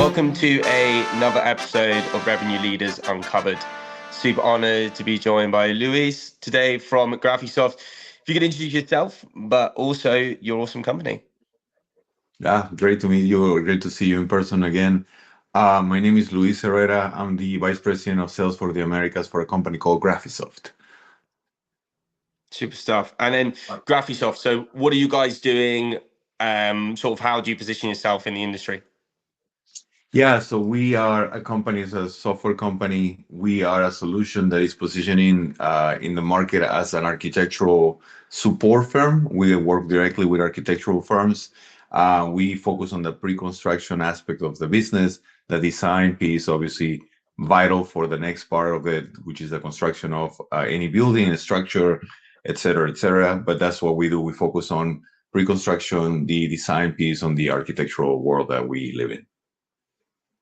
Welcome to another episode of Revenue Leaders Uncovered. Super honored to be joined by Luis today from Graphisoft. If you could introduce yourself, but also your awesome company. Yeah, great to meet you. Great to see you in person again. My name is Luis Herrera. I'm the Vice President of Sales for the Americas for a company called Graphisoft. Super stuff. And then Graphisoft. So what are you guys doing? Sort of how do you position yourself in the industry? Yeah, so we are a company, as a software company. We are a solution that is positioning in the market as an architectural support firm. We work directly with architectural firms. We focus on the pre-construction aspect of the business, the design piece, obviously vital for the next part of it, which is the construction of any building, structure, et cetera, et cetera. But that's what we do. We focus on pre-construction, the design piece on the architectural world that we live in.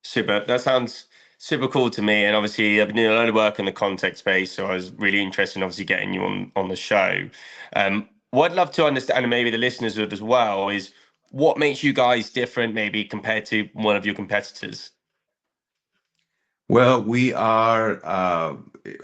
Super. That sounds super cool to me. And obviously, I've been doing a lot of work in the content space, so I was really interested in obviously getting you on the show. What I'd love to understand, and maybe the listeners would as well, is what makes you guys different, maybe compared to one of your competitors. Well, we are,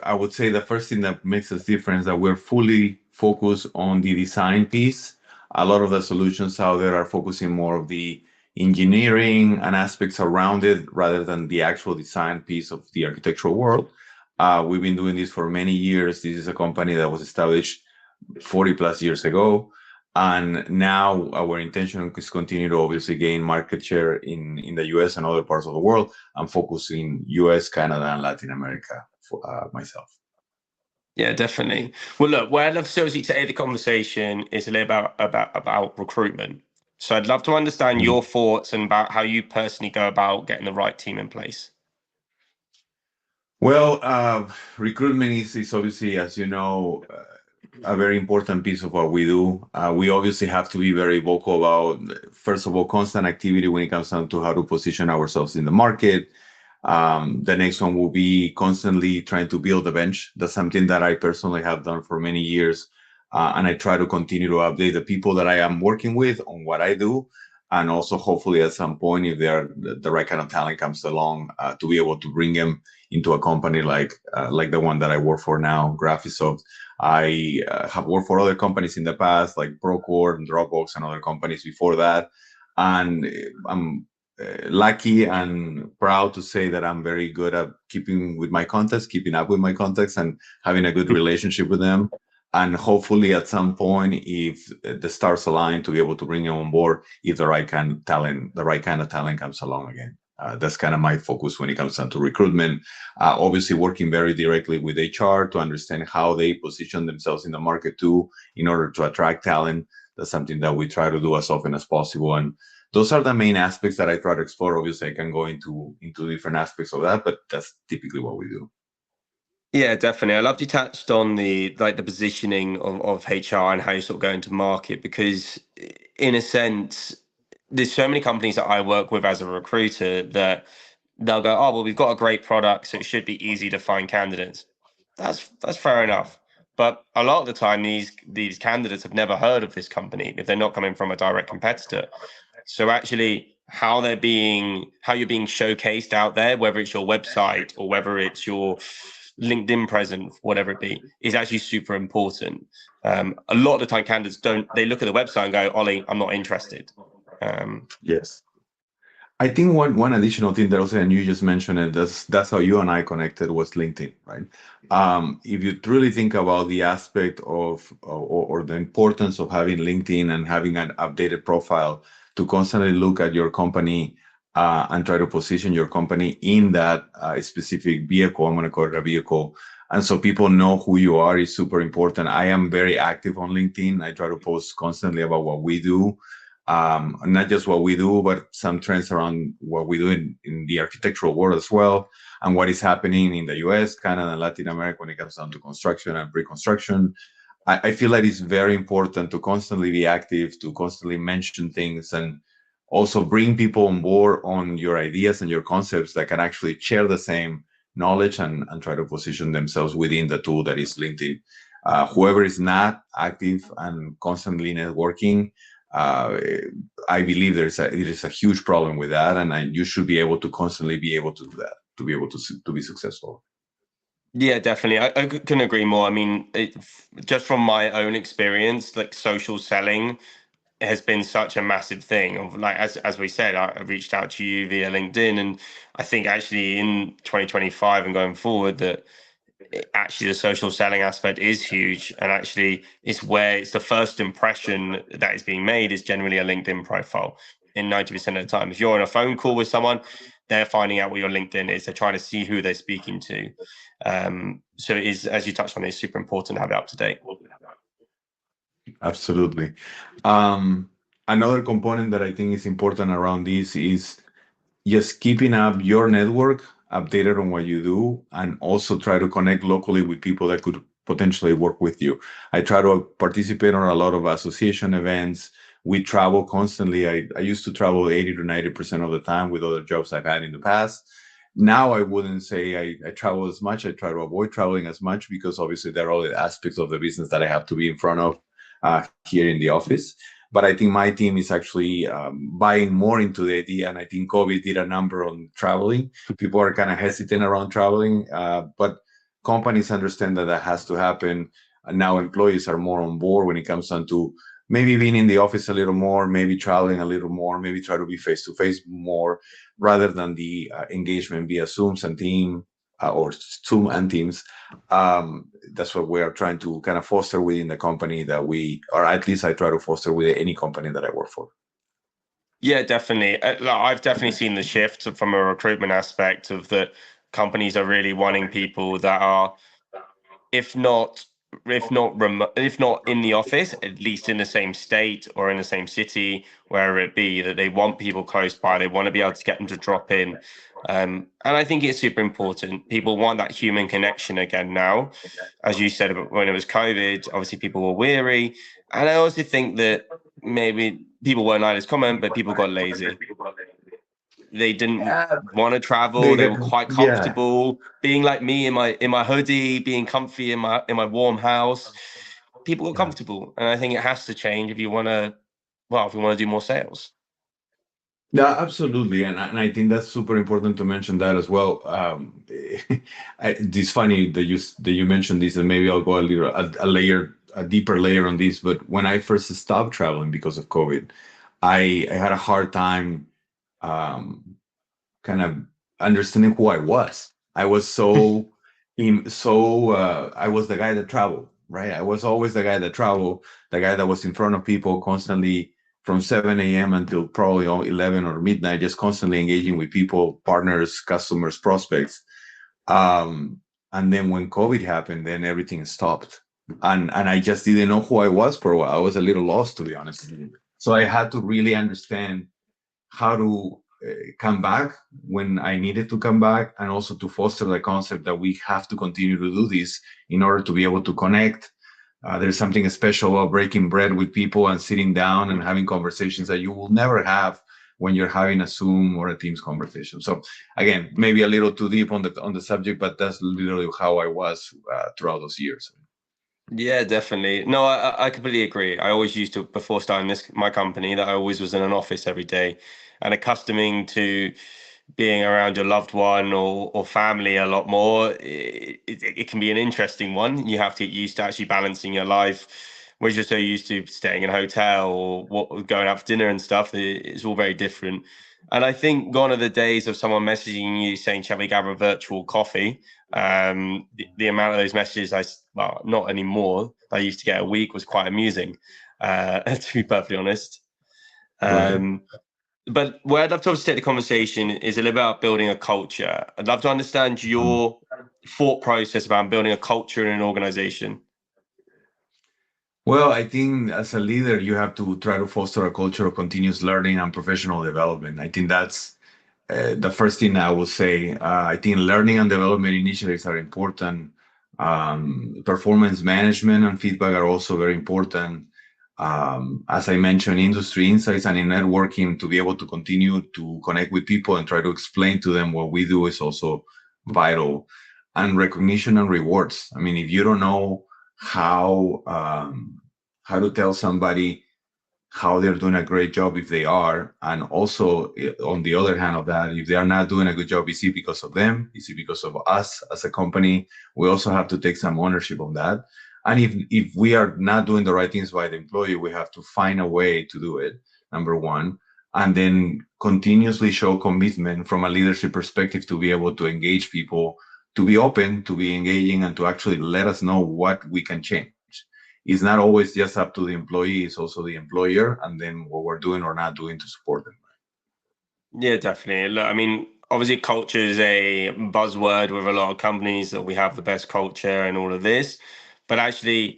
I would say the first thing that makes us different is that we're fully focused on the design piece. A lot of the solutions out there are focusing more of the engineering and aspects around it rather than the actual design piece of the architectural world. We've been doing this for many years. This is a company that was established 40 plus years ago. And now our intention is continue to obviously gain market share in the US and other parts of the world. I'm focusing US, Canada, and Latin America for myself. Yeah, definitely. Well, look, where I'd love to obviously take the conversation is a little about recruitment. So I'd love to understand Mhm. your thoughts and about how you personally go about getting the right team in place. Well, recruitment is obviously, as you know, a very important piece of what we do. We obviously have to be very vocal about, first of all, constant activity when it comes down to how to position ourselves in the market. The next one will be constantly trying to build a bench. That's something that I personally have done for many years. And I try to continue to update the people that I am working with on what I do. And also, hopefully, at some point, if they're the right kind of talent comes along, to be able to bring them into a company like the one that I work for now, Graphisoft. I have worked for other companies in the past, like Procore and Dropbox and other companies before that. And I'm lucky and proud to say that I'm very good at keeping with my contacts, keeping up with my contacts, and having a good relationship with them. And hopefully, at some point, if the stars align, to be able to bring them on board, if the right kind of talent comes along again. That's kind of my focus when it comes down to recruitment. Obviously, working very directly with HR to understand how they position themselves in the market too, in order to attract talent. That's something that we try to do as often as possible. And those are the main aspects that I try to explore. Obviously, I can go into different aspects of that, but that's typically what we do. Yeah, definitely. I loved you touched on the positioning of HR and how you sort of go into market because in a sense, there's so many companies that I work with as a recruiter that they'll go, oh, well, we've got a great product, so it should be easy to find candidates. That's fair enough. But a lot of the time these candidates have never heard of this company if they're not coming from a direct competitor. So actually how you're being showcased out there, whether it's your website or whether it's your LinkedIn presence, whatever it be, is actually super important. A lot of the time candidates they look at the website and go, Ollie, I'm not interested. Yes. I think one additional thing that also, and you just mentioned it, that's how you and I connected was LinkedIn, right? If you truly think about the aspect of or the importance of having LinkedIn and having an updated profile to constantly look at your company and try to position your company in that specific vehicle, I'm going to call it a vehicle, and so people know who you are is super important. I am very active on LinkedIn. I try to post constantly about what we do, not just what we do, but some trends around what we do in the architectural world as well, and what is happening in the US, Canada, and Latin America when it comes down to construction and pre-construction. I feel like it's very important to constantly be active, to constantly mention things, and also bring people on board on your ideas and your concepts that can actually share the same knowledge and try to position themselves within the tool that is LinkedIn. Whoever is not active and constantly networking, uh, I believe it is a huge problem with that, and you should be able to constantly be able to do that to be able to be successful. Yeah, definitely. I couldn't agree more. I mean, just from my own experience, like social selling has been such a massive thing. Of like as we said, I reached out to you via LinkedIn, and I think actually in 2025 and going forward that actually the social selling aspect is huge, and actually it's the first impression that is being made is generally a LinkedIn profile in 90% of the time. If you're on a phone call with someone, they're finding out what your LinkedIn is. They're trying to see who they're speaking to. So it is, as you touched on, it's super important to have it up to date. Absolutely. Another component that I think is important around this is just keeping up your network updated on what you do, and also try to connect locally with people that could potentially work with you. I try to participate on a lot of association events. We travel constantly. I used to travel 80 to 90% of the time with other jobs I've had in the past. Now I wouldn't say I travel as much. I try to avoid traveling as much because obviously there are all the aspects of the business that I have to be in front of here in the office. But I think my team is actually buying more into the idea, and I think COVID did a number on traveling. People are kind of hesitant around traveling, but companies understand that that has to happen. And now employees are more on board when it comes down to maybe being in the office a little more, maybe traveling a little more, maybe try to be face to face more, rather than the engagement via Zooms and or Zoom and Teams. That's what we are trying to kind of foster within the company that or at least I try to foster with any company that I work for. Yeah, definitely. I've definitely seen the shift from a recruitment aspect of that companies are really wanting people that are, if not if not in the office, at least in the same state or in the same city, wherever it be, that they want people close by. They want to be able to get them to drop in. And I think it's super important. People want that human connection again now. As you said, when it was COVID, obviously people were weary. And I also think that maybe people weren't like this comment, but people got lazy. They didn't want to travel. They were quite Yeah. comfortable being like me in my hoodie, being comfy in my warm house. People got Yeah. comfortable, and I think it has to change if you want to. Well, if you want to do more sales. Yeah, absolutely, and I think that's super important to mention that as well. It's funny that you mentioned this, and maybe I'll go a deeper layer on this. But when I first stopped traveling because of COVID, I had a hard time um, kind of understanding who I was. I was I was the guy that traveled, right? I was always the guy that traveled, the guy that was in front of people constantly from 7 a.m. until probably 11 or midnight, just constantly engaging with people, partners, customers, prospects. And then when COVID happened, then everything stopped. And I just didn't know who I was for a while. I was a little lost, to be honest. So I had to really understand how to come back when I needed to come back, and also to foster the concept that we have to continue to do this in order to be able to connect. There's something special about breaking bread with people and sitting down and having conversations that you will never have when you're having a Zoom or a Teams conversation. So again, maybe a little too deep on the subject, but that's literally how I was throughout those years. Yeah, definitely. No, I completely agree. I always used to, before starting my company, that I always was in an office every day, and accustoming to being around your loved one or family a lot more. It can be an interesting one. You have to get used to actually balancing your life, whereas you're so used to staying in a hotel or going out for dinner and stuff. It's all very different. And I think gone are the days of someone messaging you saying, "Shall we grab a virtual coffee?" The amount of those messages well, not anymore. I used to get a week was quite amusing, to be perfectly honest. Right. But where I'd love to obviously take the conversation is a little about building a culture. I'd love to understand your thought process about building a culture in an organization. Well, I think as a leader, you have to try to foster a culture of continuous learning and professional development. I think that's the first thing I will say. I think learning and development initiatives are important. Performance management and feedback are also very important. As I mentioned, industry insights and in networking, to be able to continue to connect with people and try to explain to them what we do is also vital. And recognition and rewards. I mean, if you don't know how to tell somebody how they're doing a great job if they are, and also on the other hand of that, if they are not doing a good job, is it because of them? Is it because of us as a company? We also have to take some ownership on that. And if we are not doing the right things by the employee, we have to find a way to do it, number one, and then continuously show commitment from a leadership perspective to be able to engage people, to be open, to be engaging, and to actually let us know what we can change. It's not always just up to the employee, it's also the employer, and then what we're doing or not doing to support them. Yeah, definitely. Look, I mean, obviously, culture is a buzzword with a lot of companies that we have the best culture and all of this. But actually,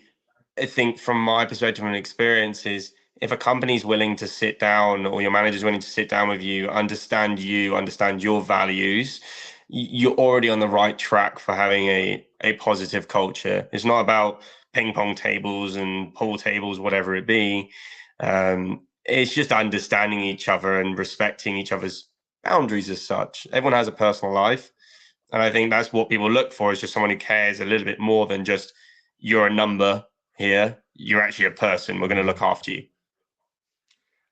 I think from my perspective and experience is if a company's willing to sit down or your manager's willing to sit down with you, understand your values, you're already on the right track for having a positive culture. It's not about ping pong tables and pool tables, whatever it be. It's just understanding each other and respecting each other's boundaries as such. Everyone has a personal life. And I think that's what people look for is just someone who cares a little bit more than just you're a number here. You're actually a person. We're going to look after you.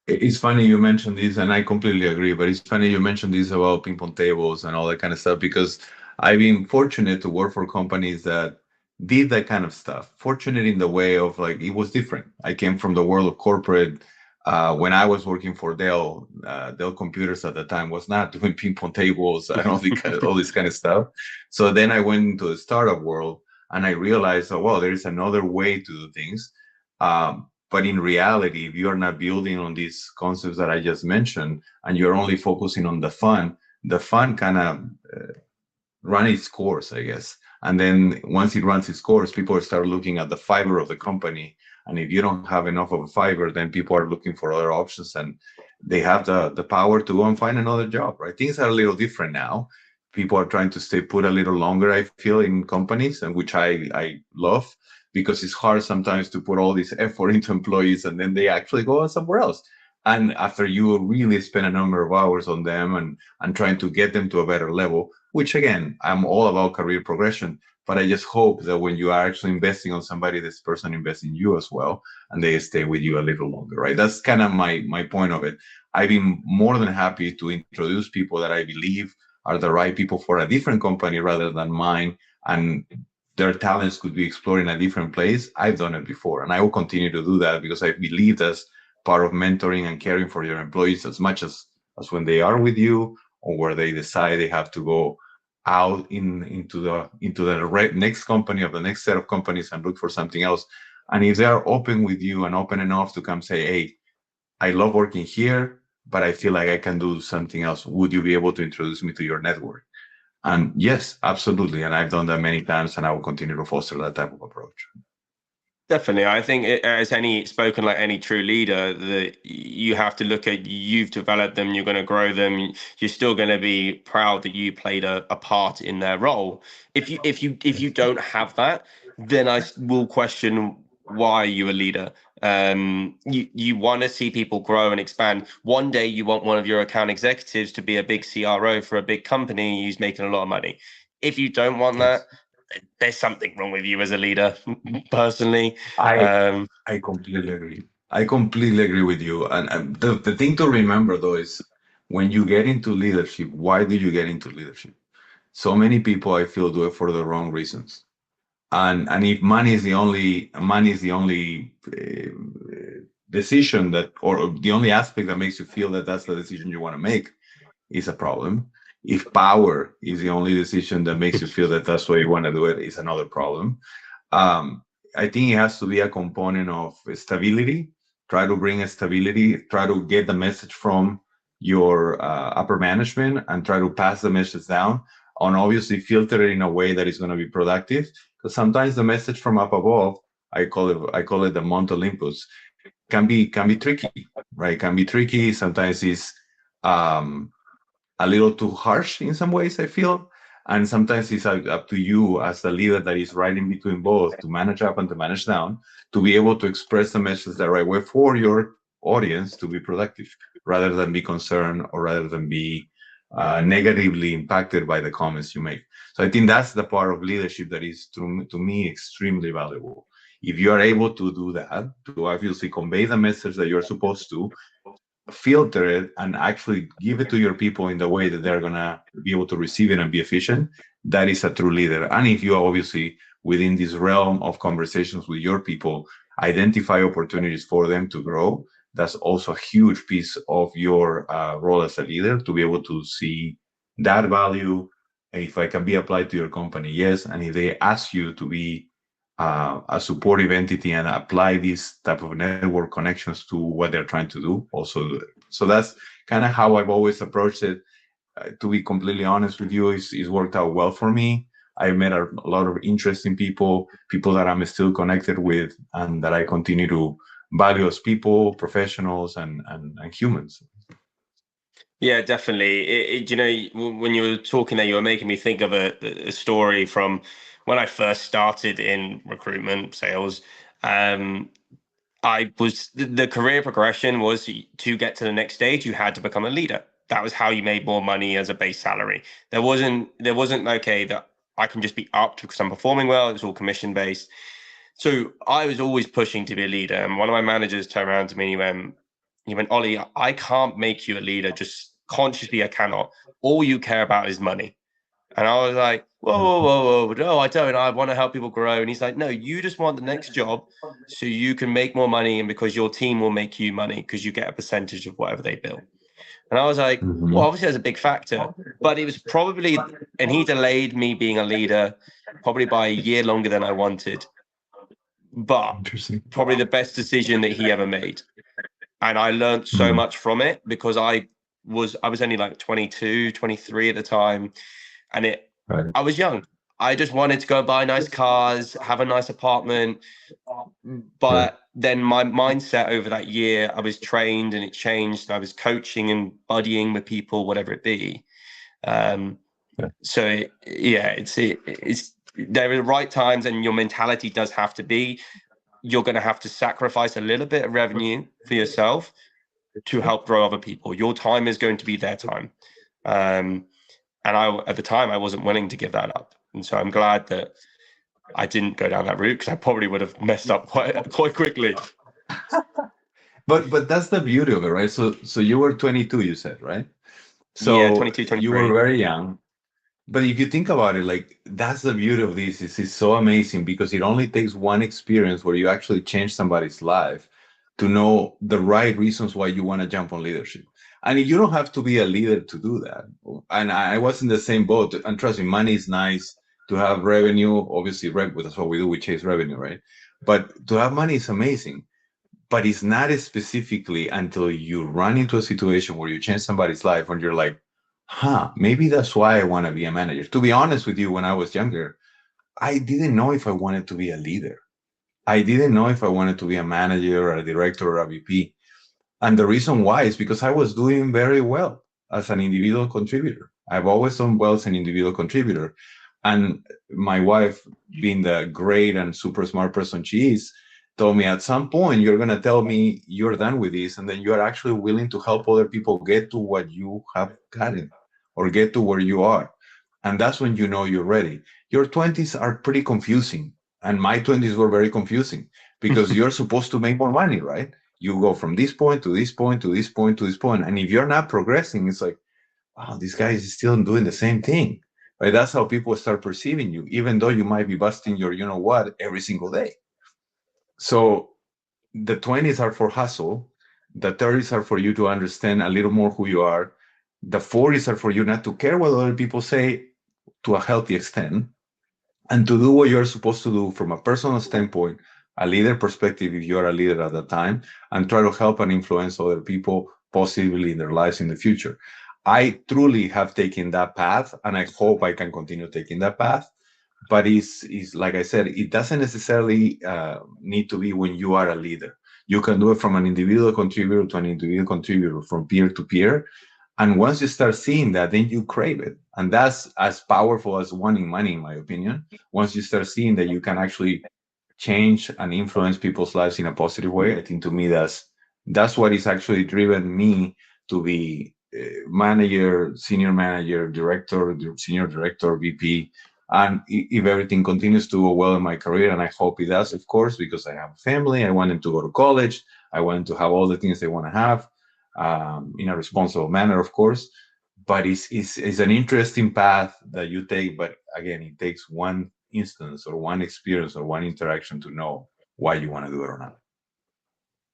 It's funny you mentioned this, and I completely agree. But it's funny you mentioned this about ping pong tables and all that kind of stuff because I've been fortunate to work for companies that did that kind of stuff. Fortunate in the way of like it was different. I came from the world of corporate. When I was working for Dell, Dell Computers at the time was not doing ping pong tables and all this kind of stuff. So then I went into the startup world, and I realized, oh well, there is another way to do things. But in reality, if you're not building on these concepts that I just mentioned, and you're only focusing on the fun kind of run its course, I guess. And then once it runs its course, people start looking at the fiber of the company. And if you don't have enough of a fiber, then people are looking for other options, and they have the power to go and find another job, right? Things are a little different now. People are trying to stay put a little longer, I feel, in companies, and which I love, because it's hard sometimes to put all this effort into employees and then they actually go somewhere else. And after you really spend a number of hours on them and trying to get them to a better level, which again, I'm all about career progression, but I just hope that when you are actually investing on somebody, this person invests in you as well, and they stay with you a little longer, right? That's kind of my point of it. I've been more than happy to introduce people that I believe are the right people for a different company rather than mine, and their talents could be explored in a different place. I've done it before, and I will continue to do that because I believe that's part of mentoring and caring for your employees as much as when they are with you or where they decide they have to go out into the next company or the next set of companies and look for something else. And if they are open with you and open enough to come say, hey, I love working here, but I feel like I can do something else. Would you be able to introduce me to your network? And yes, absolutely. And I've done that many times, and I will continue to foster that type of approach. Definitely. I think as any spoken like any true leader, that you have to look at you've developed them, you're going to grow them. You're still going to be proud that you played a part in their role. If you don't have that, then I will question why you're a leader. You want to see people grow and expand. One day you want one of your account executives to be a big CRO for a big company who's making a lot of money. If you don't want that, Yes. there's something wrong with you as a leader, personally. I Um, I completely agree. I completely agree with you. And the thing to remember though is when you get into leadership, why do you get into leadership? So many people I feel do it for the wrong reasons. And if money is the only decision that, or the only aspect that makes you feel that that's the decision you want to make, is a problem. If power is the only decision that makes you feel that that's why you want to do it, is another problem. um, I think it has to be a component of stability. Try to bring a stability, try to get the message from your upper management and try to pass the message down, and obviously filter it in a way that is going to be productive. Because sometimes the message from up above, I call it the Mount Olympus, can be tricky, right? Can be tricky. Sometimes it's um, a little too harsh in some ways, I feel. And sometimes it's up to you as the leader that is right in between both to manage up and to manage down, to be able to express the message the right way for your audience to be productive rather than be concerned or rather than be negatively impacted by the comments you make. So I think that's the part of leadership that is, to me, extremely valuable. If you are able to do that, to obviously convey the message that you're supposed to, filter it and actually give it to your people in the way that they're gonna be able to receive it and be efficient, that is a true leader. And if you are obviously within this realm of conversations with your people, identify opportunities for them to grow, that's also a huge piece of your role as a leader, to be able to see that value. If I can be applied to your company, yes. And if they ask you to be a supportive entity and apply these type of network connections to what they're trying to do, also do it. So that's kind of how I've always approached it. To be completely honest with you, it's worked out well for me. I met a lot of interesting people that I'm still connected with, and that I continue to value as people, professionals, and humans. Yeah, definitely. You know, when you were talking there, you were making me think of a story from when I first started in recruitment sales. Um, I was the career progression was to get to the next stage, you had to become a leader. That was how you made more money as a base salary. There wasn't okay that I can just be upped because I'm performing well. It was all commission based. So I was always pushing to be a leader. And one of my managers turned around to me and he went, Ollie, I can't make you a leader. Just consciously, I cannot. All you care about is money. And I was like, whoa, whoa, whoa, whoa, no, I don't. I want to help people grow. And he's like, no, you just want the next job so you can make more money. And because your team will make you money because you get a percentage of whatever they build. And I was like, well, Mhm. obviously, that's a big factor. But it was probably, and he delayed me being a leader probably by a year longer than I wanted. But Interesting. probably the best decision that he ever made. And I learned so Mhm. much from it because I was only like 22, 23 at the time. And Right. I was young. I just wanted to go buy nice cars, have a nice apartment. Right. But then my mindset over that year, I was trained and it changed. And I was coaching and buddying with people, whatever it be. Um, Yeah. so yeah, it's there are the right times, and your mentality does have to be you're going to have to sacrifice a little bit of revenue for yourself to help grow other people. Your time is going to be their time. Um, and at the time, I wasn't willing to give that up. And so I'm glad that I didn't go down that route because I probably would have messed up quite quickly. But that's the beauty of it, right? So you were 22, you said, right? Yeah, So 22, you were 23. very young. But if you think about it, like, that's the beauty of this. It's so amazing because it only takes one experience where you actually change somebody's life to know the right reasons why you want to jump on leadership. And you don't have to be a leader to do that. And I was in the same boat. And trust me, money is nice to have revenue. Obviously, that's what we do. We chase revenue, right? But to have money is amazing. But it's not specifically until you run into a situation where you change somebody's life and you're like, maybe that's why I want to be a manager. To be honest with you, when I was younger, I didn't know if I wanted to be a leader. I didn't know if I wanted to be a manager or a director or a VP. And the reason why is because I was doing very well as an individual contributor. I've always done well as an individual contributor. And my wife, being the great and super smart person she is, told me at some point you're going to tell me you're done with this, and then you are actually willing to help other people get to what you have gotten or get to where you are. And that's when you know you're ready. Your 20s are pretty confusing. And my 20s were very confusing because you're supposed to make more money, right? You go from this point to this point to this point to this point. And if you're not progressing, it's like, wow, this guy is still doing the same thing. Right? That's how people start perceiving you, even though you might be busting your you know what every single day. So the 20s are for hustle. The 30s are for you to understand a little more who you are. The 40s are for you not to care what other people say to a healthy extent, and to do what you're supposed to do from a personal standpoint, a leader perspective, if you're a leader at the time, and try to help and influence other people positively in their lives in the future. I truly have taken that path, and I hope I can continue taking that path. But it's like I said, it doesn't necessarily need to be when you are a leader. You can do it from an individual contributor to an individual contributor, from peer to peer. And once you start seeing that, then you crave it. And that's as powerful as wanting money, in my opinion. Once you start seeing that you can actually change and influence people's lives in a positive way, I think to me that's what is actually driven me to be manager, senior manager, director, senior director, VP. And if everything continues to go well in my career, and I hope it does, of course, because I have a family, I want them to go to college, I want them to have all the things they want to have, in a responsible manner, of course. But it's an interesting path that you take. But again, it takes one instance or one experience or one interaction to know why you want to do it or not.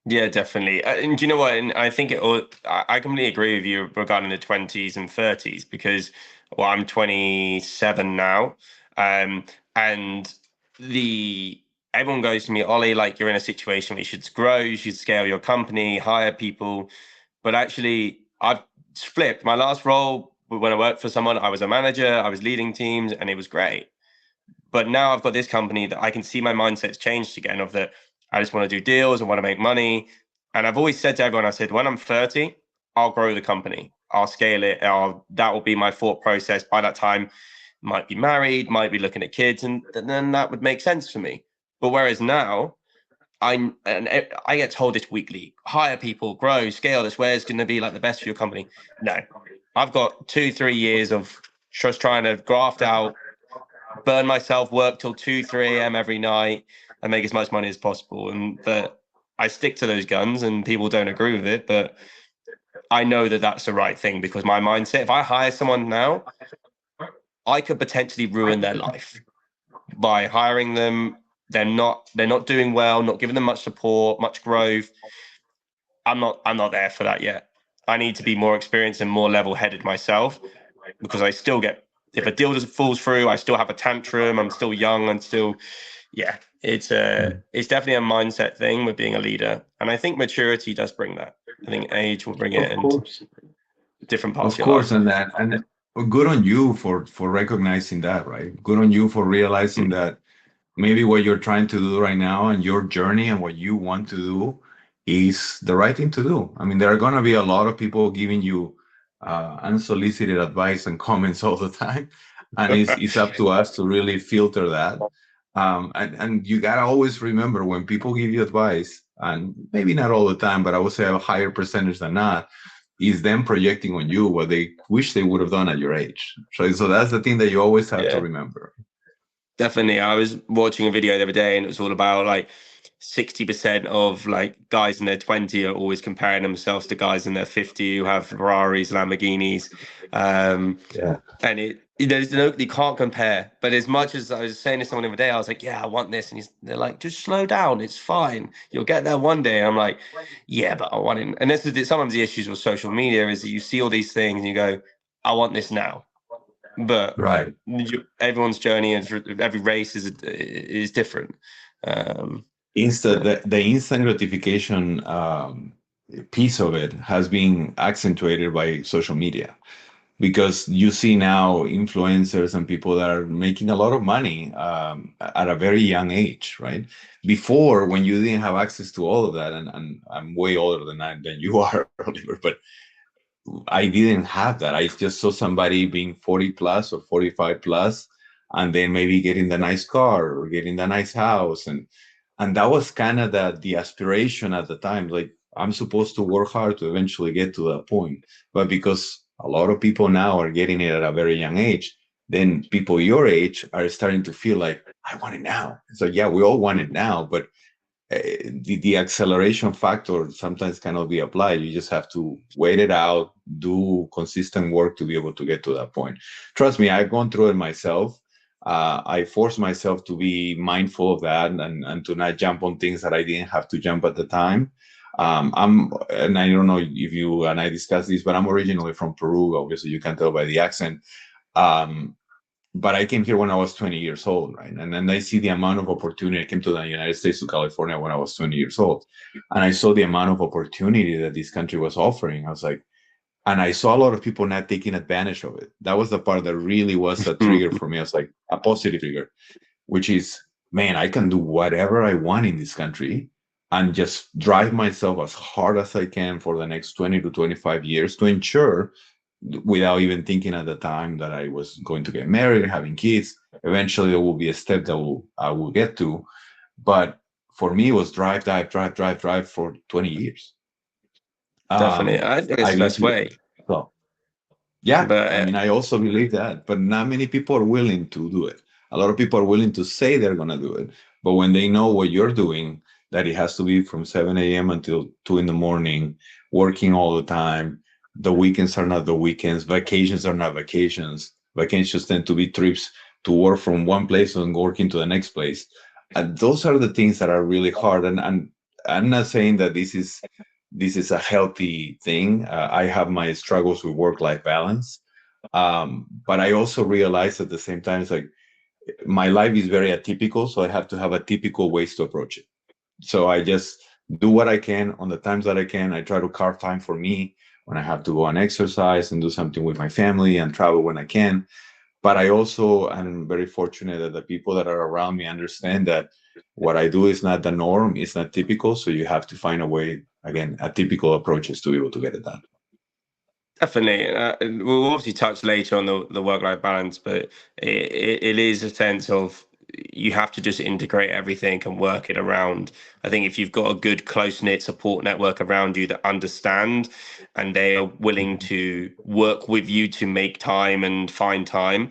Yeah, definitely. And do you know what? And I think I completely agree with you regarding the 20s and 30s because, well, I'm 27 now. Um, and the everyone goes to me, Ollie, like you're in a situation where you should grow, you should scale your company, hire people. But actually, I've flipped. My last role, when I worked for someone, I was a manager, I was leading teams, and it was great. But now I've got this company that I can see my mindset's changed again of that I just want to do deals, I want to make money. And I've always said to everyone, I said, when I'm 30, I'll grow the company. I'll scale it. That will be my thought process. By that time, might be married, might be looking at kids, and then that would make sense for me. But whereas now, I get told this weekly, hire people, grow, scale this, where's going to be like the best for your company. No, I've got 2, 3 years of just trying to graft out, burn myself, work till 2, 3 a.m. every night and make as much money as possible. And that I stick to those guns and people don't agree with it, but I know that that's the right thing because my mindset, if I hire someone now, I could potentially ruin their life by hiring them. They're not doing well, not giving them much support, much growth. I'm not there for that yet. I need to be more experienced and more level-headed myself because I still get, if a deal just falls through, I still have a tantrum. I'm still young and still, yeah, it's definitely a mindset thing with being a leader. And I think maturity does bring that. I think age will bring it Of and course. different parts Of of your course, life. and good on you for recognizing that, right? Good on you for realizing Mm. that maybe what you're trying to do right now and your journey and what you want to do is the right thing to do. I mean, there are going to be a lot of people giving you unsolicited advice and comments all the time, and it's up to us to really filter that. And you got to always remember when people give you advice, and maybe not all the time, but I would say a higher percentage than not, is them projecting on you what they wish they would have done at your age. So that's the thing that you always have to Yeah. remember. Definitely. I was watching a video the other day and it was all about like 60% of like guys in their 20 are always comparing themselves to guys in their 50 who have Ferraris, Lamborghinis. Um, Yeah. and there's no, you can't compare. But as much as I was saying to someone the other day, I was like, yeah, I want this. And they're like, just slow down. It's fine. You'll get there one day. And I'm like, yeah, but I want it. And this is sometimes the issues with social media is that you see all these things and you go, I want this now. But Right. everyone's journey and every race is different. Um, Instant the instant gratification piece of it has been accentuated by social media because you see now influencers and people that are making a lot of money at a very young age, right? Before, when you didn't have access to all of that, and I'm way older than you are, Oliver, but I didn't have that. I just saw somebody being 40 plus or 45 plus, and then maybe getting the nice car or getting the nice house. And that was kind of the aspiration at the time. Like, I'm supposed to work hard to eventually get to that point. But because a lot of people now are getting it at a very young age, then people your age are starting to feel like, I want it now. So yeah, we all want it now, but the acceleration factor sometimes cannot be applied. You just have to wait it out, do consistent work to be able to get to that point. Trust me, I've gone through it myself. I forced myself to be mindful of that and to not jump on things that I didn't have to jump at the time. And I don't know if you and I discussed this, but I'm originally from Peru. Obviously, you can tell by the accent. Um, but I came here when I was 20 years old, right? And then I see the amount of opportunity. I came to the United States, to California, when I was 20 years old. And I saw the amount of opportunity that this country was offering. I was like, and I saw a lot of people not taking advantage of it. That was the part that really was a trigger for me. I was like, a positive trigger, which is, man, I can do whatever I want in this country and just drive myself as hard as I can for the next 20 to 25 years to ensure, without even thinking at the time, that I was going to get married, having kids. Eventually, there will be a step that I will get to. But for me, it was drive, drive, drive, drive, drive for 20 years. Definitely, I think it's I the best eventually, way. so Yeah, But I mean, I also believe that, but not many people are willing to do it. A lot of people are willing to say they're going to do it, but when they know what you're doing, that it has to be from 7 a.m. until 2 in the morning, working all the time. The weekends are not the weekends. Vacations are not vacations. Vacations tend to be trips to work from one place and working to the next place. And those are the things that are really hard. And I'm not saying that this is a healthy thing. I have my struggles with work-life balance, but I also realize at the same time, it's like my life is very atypical, so I have to have atypical ways to approach it. So I just do what I can on the times that I can. I try to carve time for me when I have to go and exercise and do something with my family and travel when I can. But I also am very fortunate that the people that are around me understand that what I do is not the norm, it's not typical. So you have to find a way, again, atypical approaches to be able to get it done. definitely, we'll obviously touch later on the work-life balance, but it is a sense of you have to just integrate everything and work it around. I think if you've got a good close-knit support network around you that understand and they are willing Mhm. to work with you to make time and find time,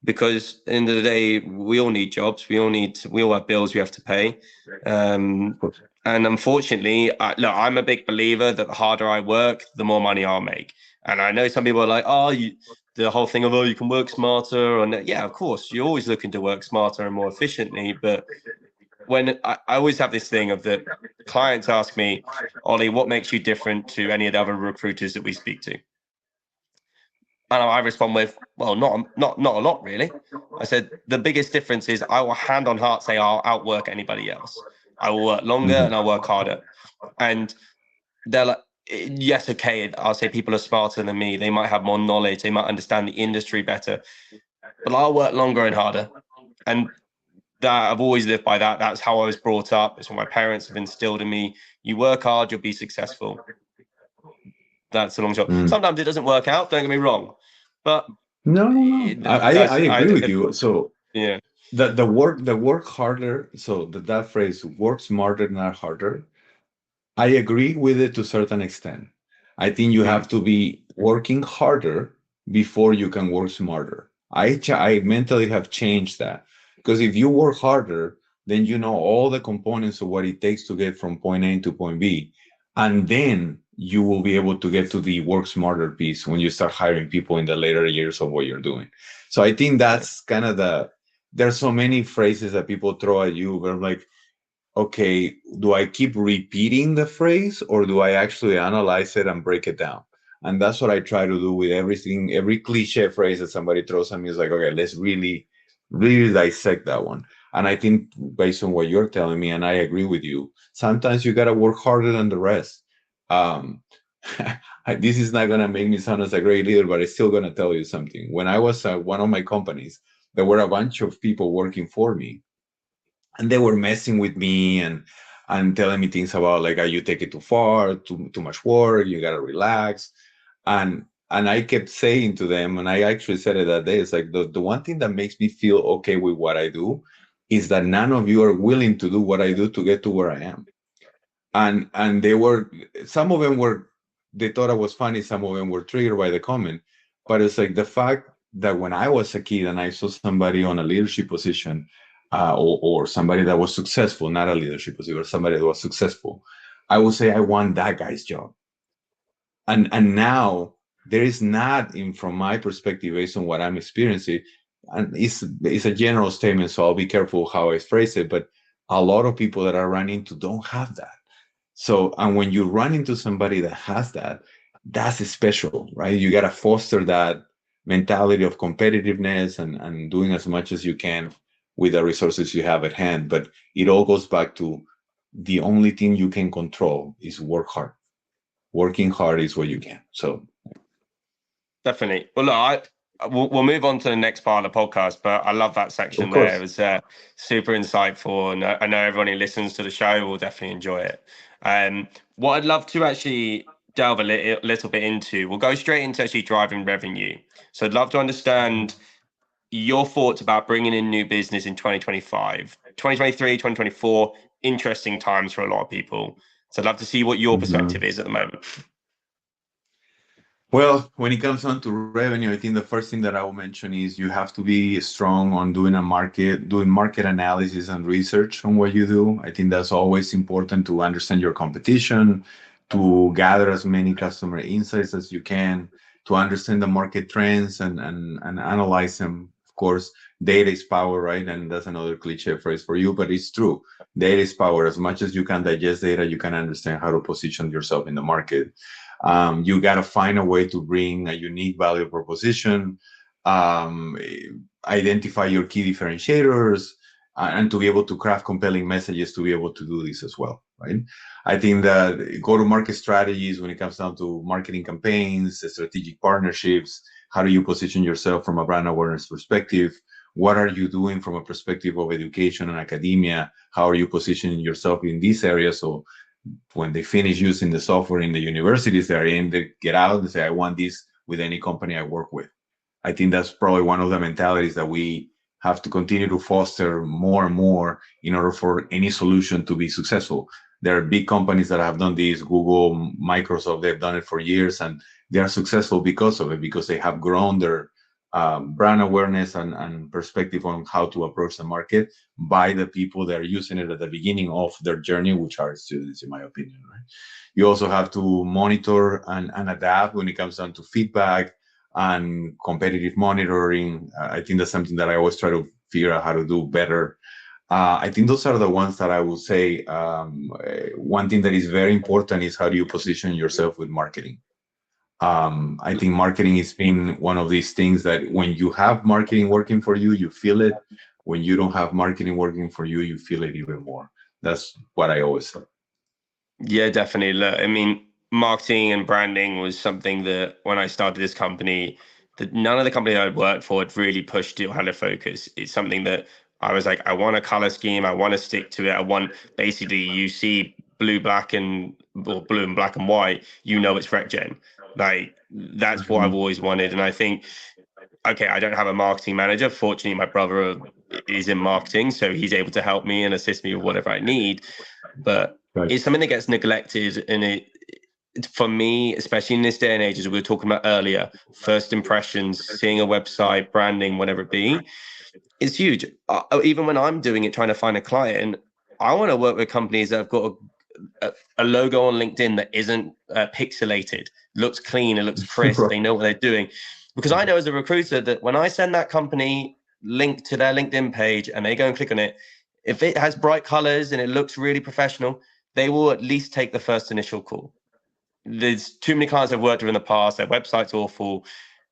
because at the end of the day, we all need jobs, we all have bills we have to pay. Um, and unfortunately, look, I'm a big believer that the harder I work, the more money I'll make. And I know some people are like, oh, the whole thing of, oh, you can work smarter. And yeah, of course, you're always looking to work smarter and more efficiently. But when I always have this thing of the clients ask me, Ollie, what makes you different to any of the other recruiters that we speak to? And I respond with, well, not a lot, really. I said, the biggest difference is I will hand on heart say I'll outwork anybody else. I will work longer Mhm. and I'll work harder. And they're like, yes, okay, I'll say people are smarter than me. They might have more knowledge. They might understand the industry better, but I'll work longer and harder. And that I've always lived by that. That's how I was brought up. It's what my parents have instilled in me. You work hard, you'll be successful. That's the long shot. Mm. Sometimes it doesn't work out. Don't get me wrong, but No, no, no. I that's agree with you. So yeah. the work harder. So that phrase, work smarter, not harder. I agree with it to a certain extent. I think you Mm, have to be working harder before you can work smarter. I mentally have changed that because if you work harder, then you know all the components of what it takes to get from point A to point B, and then you will be able to get to the work smarter piece when you start hiring people in the later years of what you're doing. So I think yeah. that's kind of there's so many phrases that people throw at you where I'm like, okay, do I keep repeating the phrase or do I actually analyze it and break it down? And that's what I try to do with everything, every cliche phrase that somebody throws at me is like, okay, let's really, really dissect that one. And I think based on what you're telling me, and I agree with you, sometimes you got to work harder than the rest. Um, this is not going to make me sound as a great leader, but it's still going to tell you something. When I was at one of my companies, there were a bunch of people working for me and they were messing with me and telling me things about like, you take it too far, too much work, you gotta relax. And I kept saying to them, and I actually said it that day, it's like the one thing that makes me feel okay with what I do is that none of you are willing to do what I do to get to where I am. And they were, some of them were, they thought I was funny, some of them were triggered by the comment. But it's like the fact that when I was a kid and I saw somebody on a leadership position, or somebody that was successful, not a leadership position, or somebody that was successful, I would say I want that guy's job. And now there is not, in from my perspective, based on what I'm experiencing, and it's a general statement, so I'll be careful how I phrase it, but a lot of people that I run into don't have that. So, and when you run into somebody that has that, that's special, right? You got to foster that mentality of competitiveness and doing as much as you can with the resources you have at hand. But it all goes back to the only thing you can control is work hard. Working hard is what you can. So, Definitely. Well, look, we'll move on to the next part of the podcast, but I love that of section there. It course. was super insightful, and I know everyone who listens to the show will definitely enjoy it. What I'd love to actually delve little bit into, we'll go straight into actually driving revenue. So I'd love to understand your thoughts about bringing in new business in 2025, 2023, 2024. Interesting times for a lot of people. So I'd love to see what your Mhm. perspective is at the moment. Well, when it comes down to revenue, I think the first thing that I will mention is you have to be strong on doing market analysis and research on what you do. I think that's always important to understand your competition, to gather as many customer insights as you can, to understand the market trends and analyze them. Of course, data is power, right? And that's another cliche phrase for you, but it's true. Data is power. As much as you can digest data, you can understand how to position yourself in the market. You got to find a way to bring a unique value proposition, um, identify your key differentiators, and to be able to craft compelling messages to be able to do this as well, right? I think that go-to-market strategies, when it comes down to marketing campaigns, strategic partnerships, how do you position yourself from a brand awareness perspective? What are you doing from a perspective of education and academia? How are you positioning yourself in these areas so when they finish using the software in the universities they're in, they get out and say, I want this with any company I work with. I think that's probably one of the mentalities that we have to continue to foster more and more in order for any solution to be successful. There are big companies that have done this, Google, Microsoft, they've done it for years, and they are successful because of it, because they have grown their brand awareness and perspective on how to approach the market by the people that are using it at the beginning of their journey, which are students, in my opinion. Right? You also have to monitor and adapt when it comes down to feedback and competitive monitoring. I think that's something that I always try to figure out how to do better. I think those are the ones that I will say. One thing that is very important is how do you position yourself with marketing. I think marketing has been one of these things that when you have marketing working for you, you feel it. When you don't have marketing working for you, you feel it even more. That's what I always say. Yeah, definitely. Look, I mean, marketing and branding was something that when I started this company, that none of the company I'd worked for had really pushed it or had a focus. It's something that I was like, I want a color scheme, I want to stick to it. I want basically you see blue, black, and or blue and black and white, you know it's RecGen. Like that's what I've Mhm. always wanted. And I think, okay, I don't have a marketing manager. Fortunately, my brother is in marketing, so he's able to help me and assist me with whatever I need. But Right. it's something that gets neglected, and for me, especially in this day and age, as we were talking about earlier, first impressions, seeing a website, branding, whatever it be, is huge. Even when I'm doing it, trying to find a client, I want to work with companies that have got a logo on LinkedIn that isn't pixelated, looks clean, it looks crisp, they know what they're doing. Because I know as a recruiter that when I send that company link to their LinkedIn page and they go and click on it, if it has bright colors and it looks really professional, they will at least take the first initial call. There's too many clients I've worked with in the past, their website's awful,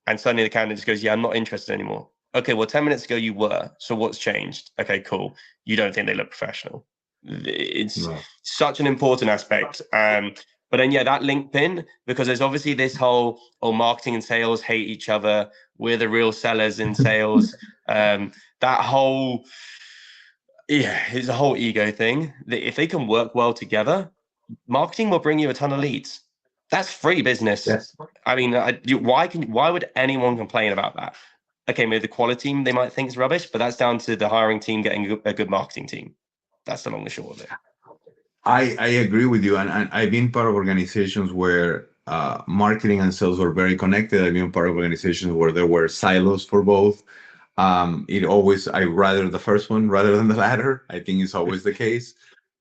and suddenly the candidate just goes, yeah, I'm not interested anymore. Okay, well, 10 minutes ago you were. So what's changed? Okay, cool. You don't think they look professional. It's No. such an important aspect. But then, yeah, that link pin, because there's obviously this whole, oh, marketing and sales hate each other. We're the real sellers in sales. That whole, yeah, it's a whole ego thing. That if they can work well together, marketing will bring you a ton of leads. That's free business. Yes. I mean, why would anyone complain about that? Okay, maybe the quality they might think is rubbish, but that's down to the hiring team getting a good marketing team. That's the long and short of it. I agree with you, and I've been part of organizations where marketing and sales were very connected. I've been part of organizations where there were silos for both. It always I rather the first one rather than the latter. I think it's always the case.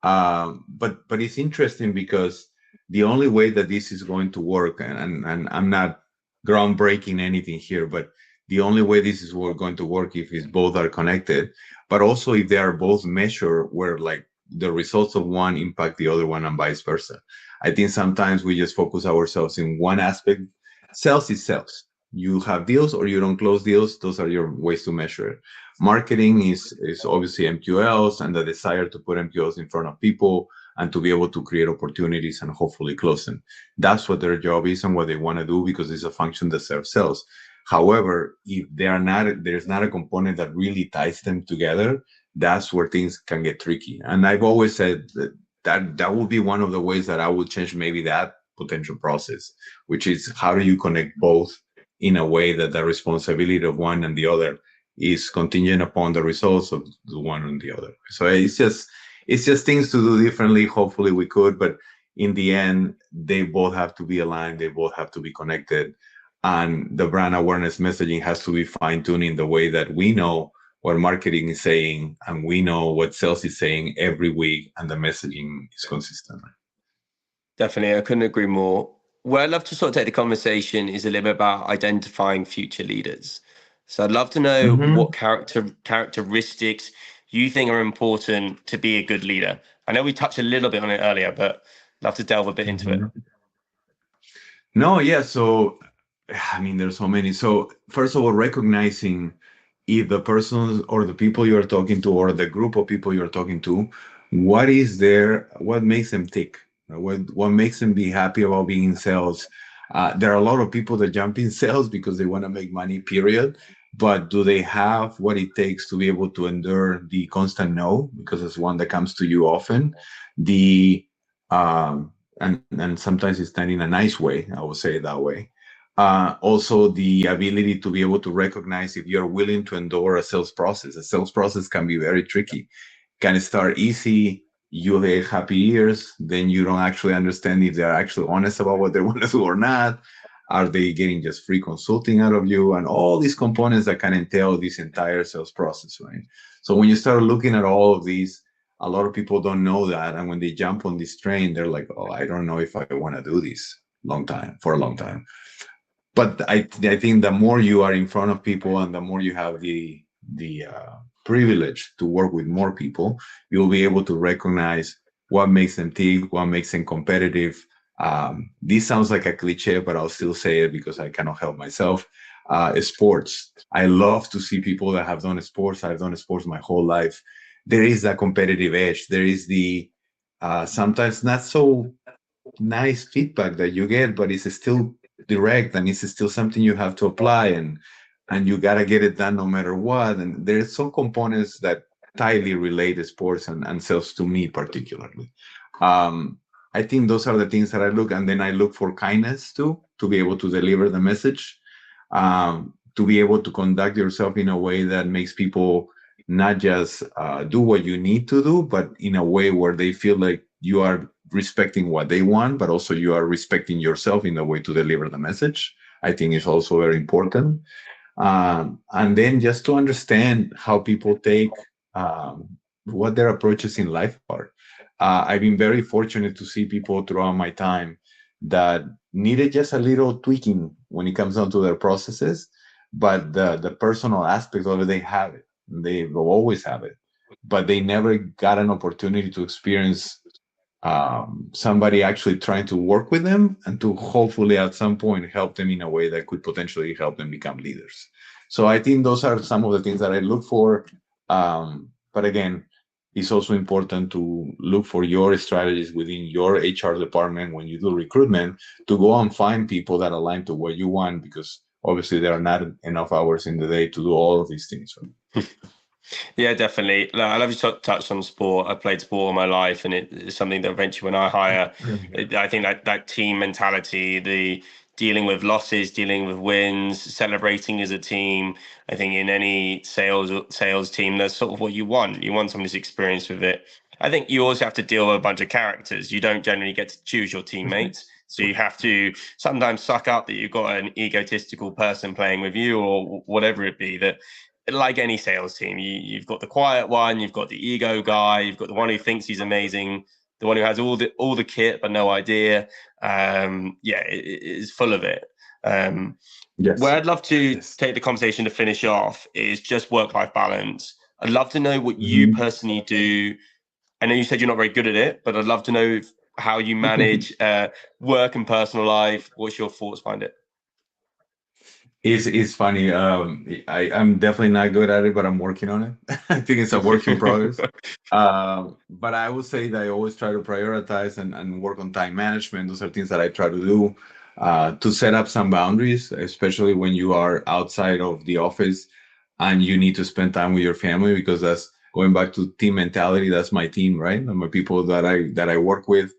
But it's interesting because the only way that this is going to work, and I'm not groundbreaking anything here, but the only way this is going to work if it's both are connected, but also if they are both measured where like the results of one impact the other one and vice versa. I think sometimes we just focus ourselves in one aspect. Sales is sales. You have deals or you don't close deals. Those are your ways to measure it. Marketing is obviously MQLs and the desire to put MQLs in front of people and to be able to create opportunities and hopefully close them. That's what their job is and what they want to do because it's a function that serves sales. However, if they are not, there's not a component that really ties them together, that's where things can get tricky. And I've always said that would be one of the ways that I would change maybe that potential process, which is how do you connect both in a way that the responsibility of one and the other is contingent upon the results of the one and the other. So it's just things to do differently. Hopefully we could, but in the end, they both have to be aligned. They both have to be connected. And the brand awareness messaging has to be fine-tuned in the way that we know what marketing is saying and we know what sales is saying every week, and the messaging is consistent. Definitely, I couldn't agree more. Where I'd love to sort of take the conversation is a little bit about identifying future leaders. So I'd love to know Mm-hmm. what characteristics you think are important to be a good leader. I know we touched a little bit on it earlier, but I'd love to delve a bit into it. Mm-hmm. No, yeah. So, I mean, there's so many. So, first of all, recognizing if the person or the people you're talking to or the group of people you're talking to, what makes them tick? What makes them be happy about being in sales? There are a lot of people that jump in sales because they want to make money, period. But do they have what it takes to be able to endure the constant no? Because it's one that comes to you often. The and sometimes it's not in a nice way. I would say it that way. Also, the ability to be able to recognize if you're willing to endure a sales process. A sales process can be very tricky. Can start easy. You get happy ears, then you don't actually understand if they're actually honest about what they want to do or not. Are they getting just free consulting out of you? And all these components that can entail this entire sales process, right? So when you start looking at all of these, a lot of people don't know that. And when they jump on this train, they're like, oh, I don't know if I want to do this for a long time. But I think the more you are in front of people and the more you have the privilege to work with more people, you'll be able to recognize what makes them tick, what makes them competitive. This sounds like a cliche, but I'll still say it because I cannot help myself. Sports. I love to see people that have done sports. I've done sports my whole life. There is that competitive edge. There is the sometimes not so nice feedback that you get, but it's still direct and it's still something you have to apply, and you gotta get it done no matter what. And there's some components that tightly relate to sports and sales to me particularly. Um, I think those are the things that I look, and then I look for kindness too, to be able to deliver the message, to be able to conduct yourself in a way that makes people not just do what you need to do, but in a way where they feel like you are respecting what they want, but also you are respecting yourself in the way to deliver the message. I think is also very important. And then just to understand how people take what their approaches in life are. I've been very fortunate to see people throughout my time that needed just a little tweaking when it comes down to their processes, but the personal aspect of it, they have it. They will always have it, but they never got an opportunity to experience somebody actually trying to work with them and to hopefully at some point help them in a way that could potentially help them become leaders. So I think those are some of the things that I look for. But again, it's also important to look for your strategies within your HR department when you do recruitment to go and find people that align to what you want, because obviously there are not enough hours in the day to do all of these things. Yeah, definitely. Like, I love you touched on sport. I played sport all my life, and it's something that eventually, when I hire, I think that team mentality, the dealing with losses, dealing with wins, celebrating as a team. I think in any sales team, that's sort of what you want. You want someone who's experienced with it. I think you also have to deal with a bunch of characters. You don't generally get to choose your teammates. So you have to sometimes suck up that you've got an egotistical person playing with you, or whatever it be, that like any sales team, you've got the quiet one, you've got the ego guy, you've got the one who thinks he's amazing, the one who has all the kit but no idea. Yeah, it is full of it. Where Yes. I'd love to Yes. take the conversation to finish off is just work-life balance. I'd love to know what you Mhm. personally do. I know you said you're not very good at it, but I'd love to know how you manage work and personal life. What's your thoughts behind it? It's funny. I'm definitely not good at it, but I'm working on it. I think it's a work in progress. But I would say that I always try to prioritize and work on time management. Those are things that I try to do to set up some boundaries, especially when you are outside of the office and you need to spend time with your family, because that's going back to team mentality. That's my team, right? And my people that I work with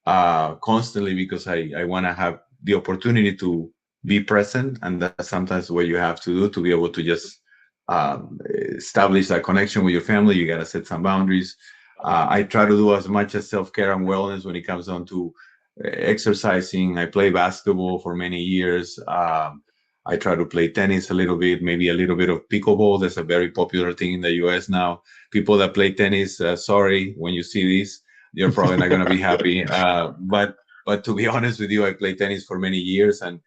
constantly, because I want to have the opportunity to be present, and that's sometimes what you have to do to be able to just establish that connection with your family. You got to set some boundaries. I try to do as much as self-care and wellness when it comes down to exercising. I play basketball for many years. I try to play tennis a little bit, maybe a little bit of pickleball. That's a very popular thing in the US now. People that play tennis, sorry, when you see this, you're probably not going to be happy. But to be honest with you, I played tennis for many years, and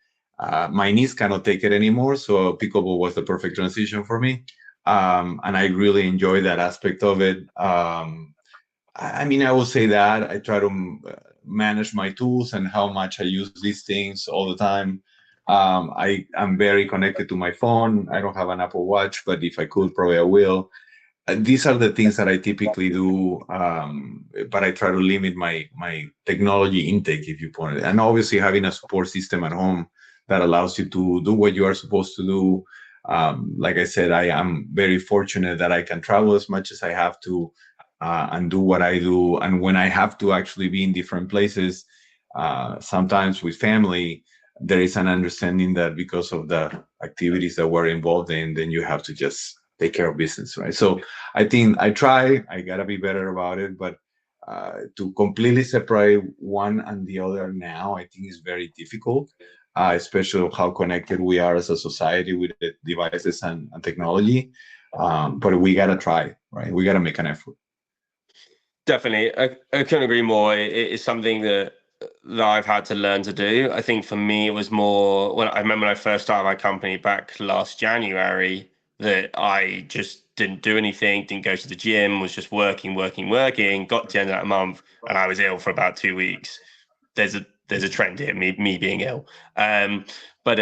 my knees cannot take it anymore. So pickleball was the perfect transition for me. And I really enjoy that aspect of it. I mean, I will say that I try to manage my tools and how much I use these things all the time. I'm very connected to my phone. I don't have an Apple Watch, but if I could, probably I will. These are the things that I typically do, but I try to limit my technology intake, if you put it. And obviously, having a support system at home that allows you to do what you are supposed to do. Like I said, I am very fortunate that I can travel as much as I have to and do what I do. And when I have to actually be in different places, sometimes with family, there is an understanding that because of the activities that we're involved in, then you have to just take care of business, right? So I think I gotta be better about it, but to completely separate one and the other now, I think is very difficult, especially how connected we are as a society with the devices and technology. But we gotta try, right? We gotta make an effort. Definitely, I couldn't agree more. It is something that I've had to learn to do. I think for me, it was more when I remember when I first started my company back last January, that I just didn't do anything, didn't go to the gym, was just working, working, working. Got to the end of that month, and I was ill for about 2 weeks. There's a trend here, me being ill. But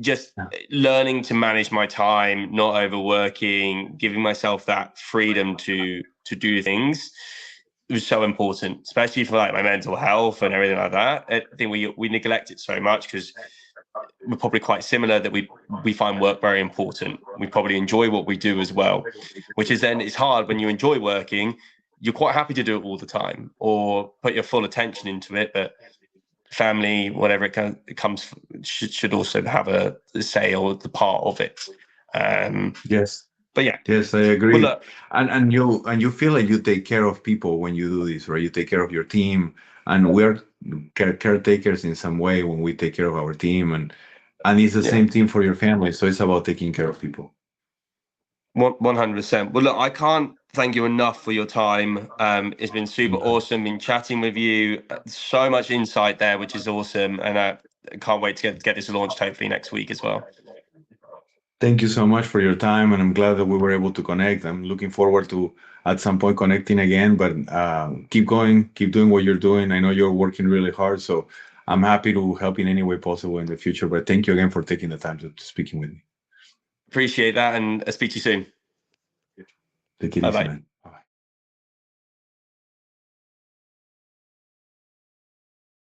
just learning to manage my time, not overworking, giving myself that freedom to do things was so important, especially for like my mental health and everything like that. I think we neglect it so much because we're probably quite similar, that we find work very important. We probably enjoy what we do as well, which is then it's hard when you enjoy working. You're quite happy to do it all the time or put your full attention into it, but family, whatever it comes should also have a say or the part of it. Yes. But yeah. Yes, I agree. Well, look, And you feel like you take care of people when you do this, right? You take care of your team, and we're caretakers in some way when we take care of our team, and it's the yeah, same thing for your family. So it's about taking care of people. 100%. Well, look, I can't thank you enough for your time. It's been super awesome. Been chatting with you. So much insight there, which is awesome, and I can't wait to get this launched hopefully next week as well. Thank you so much for your time, and I'm glad that we were able to connect. I'm looking forward to at some point connecting again, but keep going, keep doing what you're doing. I know you're working really hard, so I'm happy to help in any way possible in the future. But thank you again for taking the time to speaking with me. Appreciate that, and I'll speak to you soon. Take it Bye easy, bye. man.